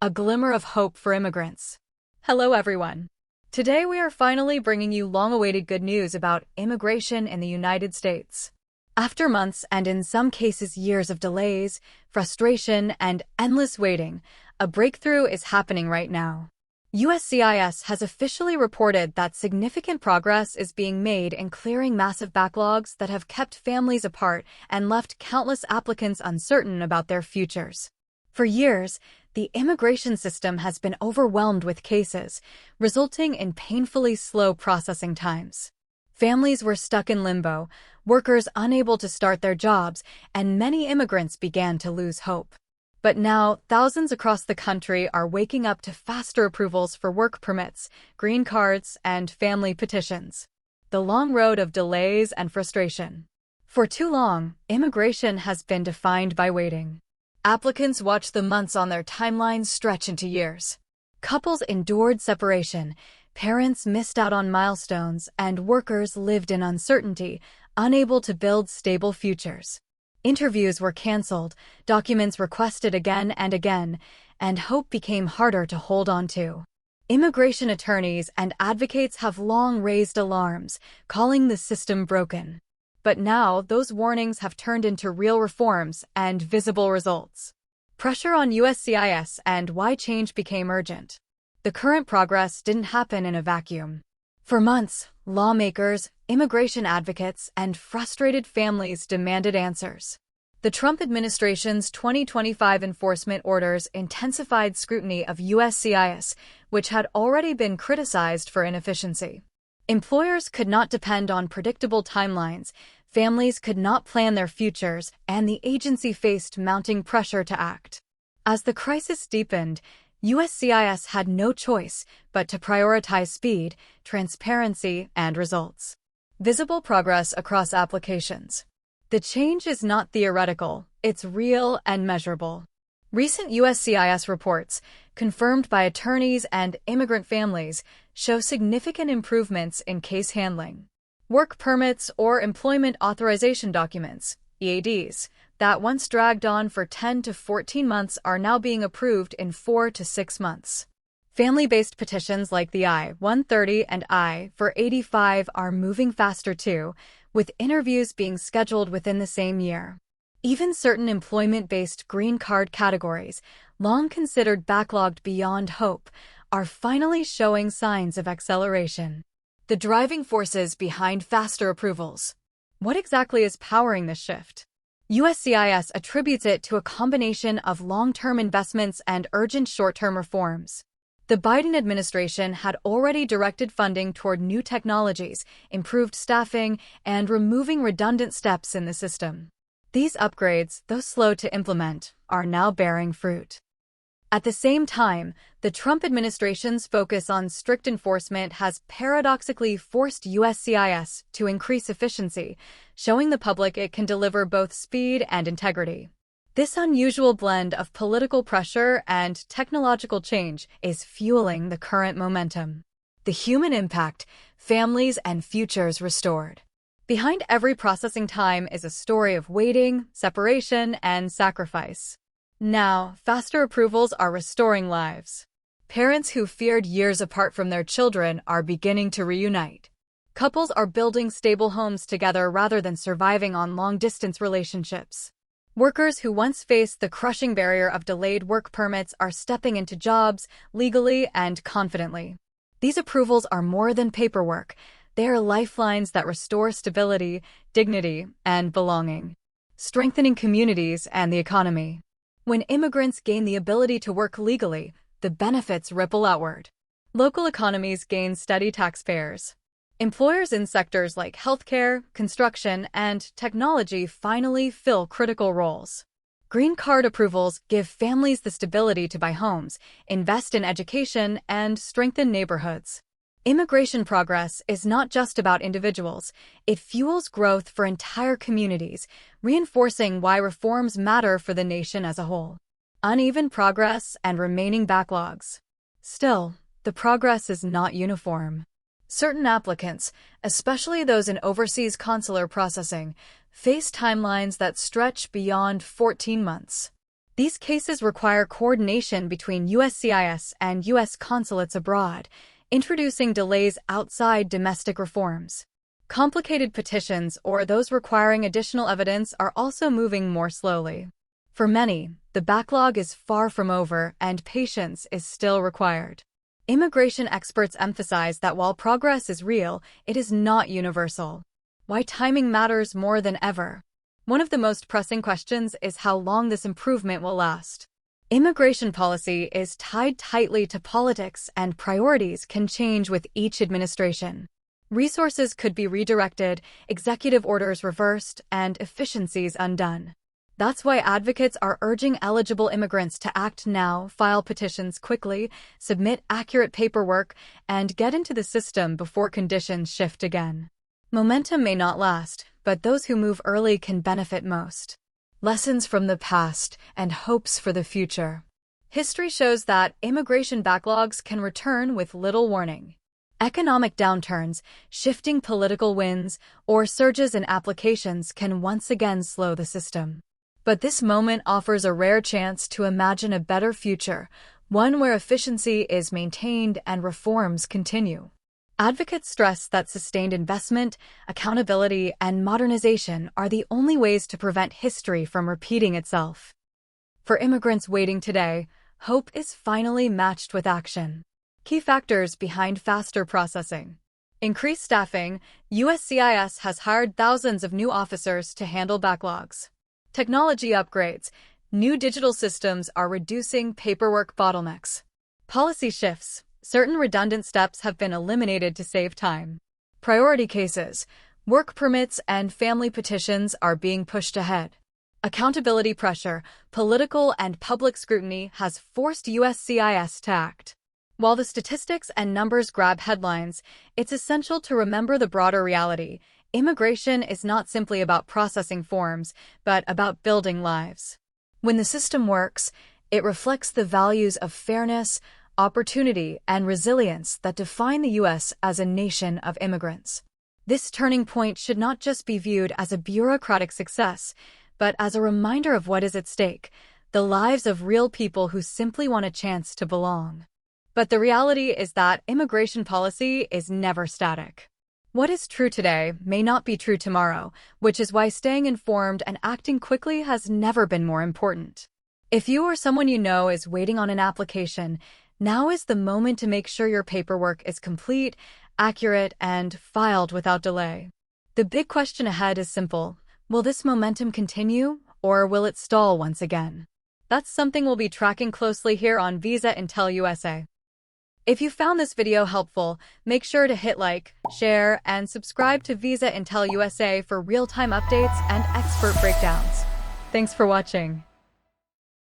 a glimmer of hope for immigrants. Hello, everyone. Today we are finally bringing you long-awaited good news about immigration in the United States. After months and in some cases years of delays, frustration, and endless waiting, a breakthrough is happening right now. USCIS has officially reported that significant progress is being made in clearing massive backlogs that have kept families apart and left countless applicants uncertain about their futures. For years, the immigration system has been overwhelmed with cases, resulting in painfully slow processing times. Families were stuck in limbo, workers unable to start their jobs, and many immigrants began to lose hope. But now, thousands across the country are waking up to faster approvals for work permits, green cards, and family petitions. The long road of delays and frustration. For too long, immigration has been defined by waiting. Applicants watched the months on their timelines stretch into years. Couples endured separation, parents missed out on milestones, and workers lived in uncertainty, unable to build stable futures. Interviews were canceled, documents requested again and again, and hope became harder to hold on to. Immigration attorneys and advocates have long raised alarms, calling the system broken. But now, those warnings have turned into real reforms and visible results. Pressure on USCIS and why change became urgent. The current progress didn't happen in a vacuum. For months, lawmakers, immigration advocates, and frustrated families demanded answers. The Trump administration's 2025 enforcement orders intensified scrutiny of USCIS, which had already been criticized for inefficiency. Employers could not depend on predictable timelines, families could not plan their futures, and the agency faced mounting pressure to act. As the crisis deepened, USCIS had no choice but to prioritize speed, transparency, and results. Visible progress across applications. The change is not theoretical, it's real and measurable. Recent USCIS reports, confirmed by attorneys and immigrant families, show significant improvements in case handling. Work permits or employment authorization documents, EADs, that once dragged on for 10 to 14 months are now being approved in 4 to 6 months. Family-based petitions like the I-130 and I-485 are moving faster too, with interviews being scheduled within the same year. Even certain employment-based green card categories, long considered backlogged beyond hope, are finally showing signs of acceleration. The driving forces behind faster approvals. What exactly is powering this shift? USCIS attributes it to a combination of long-term investments and urgent short-term reforms. The Biden administration had already directed funding toward new technologies, improved staffing, and removing redundant steps in the system. These upgrades, though slow to implement, are now bearing fruit. At the same time, the Trump administration's focus on strict enforcement has paradoxically forced USCIS to increase efficiency, showing the public it can deliver both speed and integrity. This unusual blend of political pressure and technological change is fueling the current momentum. The human impact, families and futures restored. Behind every processing time is a story of waiting, separation, and sacrifice. Now, faster approvals are restoring lives. Parents who feared years apart from their children are beginning to reunite. Couples are building stable homes together rather than surviving on long-distance relationships. Workers who once faced the crushing barrier of delayed work permits are stepping into jobs legally and confidently. These approvals are more than paperwork. They are lifelines that restore stability, dignity, and belonging, strengthening communities and the economy. When immigrants gain the ability to work legally, the benefits ripple outward. Local economies gain steady taxpayers. Employers in sectors like healthcare, construction, and technology finally fill critical roles. Green card approvals give families the stability to buy homes, invest in education, and strengthen neighborhoods. Immigration progress is not just about individuals, it fuels growth for entire communities, reinforcing why reforms matter for the nation as a whole. Uneven progress and remaining backlogs. Still, the progress is not uniform. Certain applicants, especially those in overseas consular processing, face timelines that stretch beyond 14 months. These cases require coordination between USCIS and U.S. consulates abroad, introducing delays outside domestic reforms. Complicated petitions or those requiring additional evidence are also moving more slowly. For many, the backlog is far from over and patience is still required. Immigration experts emphasize that while progress is real, it is not universal. Why timing matters more than ever. One of the most pressing questions is how long this improvement will last. Immigration policy is tied tightly to politics, and priorities can change with each administration. Resources could be redirected, executive orders reversed, and efficiencies undone. That's why advocates are urging eligible immigrants to act now, file petitions quickly, submit accurate paperwork, and get into the system before conditions shift again. Momentum may not last, but those who move early can benefit most. Lessons from the past and hopes for the future. History shows that immigration backlogs can return with little warning. Economic downturns, shifting political winds, or surges in applications can once again slow the system. But this moment offers a rare chance to imagine a better future, one where efficiency is maintained and reforms continue. Advocates stress that sustained investment, accountability, and modernization are the only ways to prevent history from repeating itself. For immigrants waiting today, hope is finally matched with action. Key factors behind faster processing. Increased staffing. USCIS has hired thousands of new officers to handle backlogs. Technology upgrades. New digital systems are reducing paperwork bottlenecks. Policy shifts. Certain redundant steps have been eliminated to save time. Priority cases. Work permits and family petitions are being pushed ahead. Accountability pressure. Political and public scrutiny has forced USCIS to act. While the statistics and numbers grab headlines, it's essential to remember the broader reality. Immigration is not simply about processing forms, but about building lives. When the system works, it reflects the values of fairness, opportunity, and resilience that define the U.S. as a nation of immigrants. This turning point should not just be viewed as a bureaucratic success, but as a reminder of what is at stake, the lives of real people who simply want a chance to belong. But the reality is that immigration policy is never static. What is true today may not be true tomorrow, which is why staying informed and acting quickly has never been more important. If you or someone you know is waiting on an application, now is the moment to make sure your paperwork is complete, accurate, and filed without delay. The big question ahead is simple. Will this momentum continue, or will it stall once again? That's something we'll be tracking closely here on Visa Intel USA. If you found this video helpful, make sure to hit like, share, and subscribe to Visa Intel USA for real-time updates and expert breakdowns. Thanks for watching.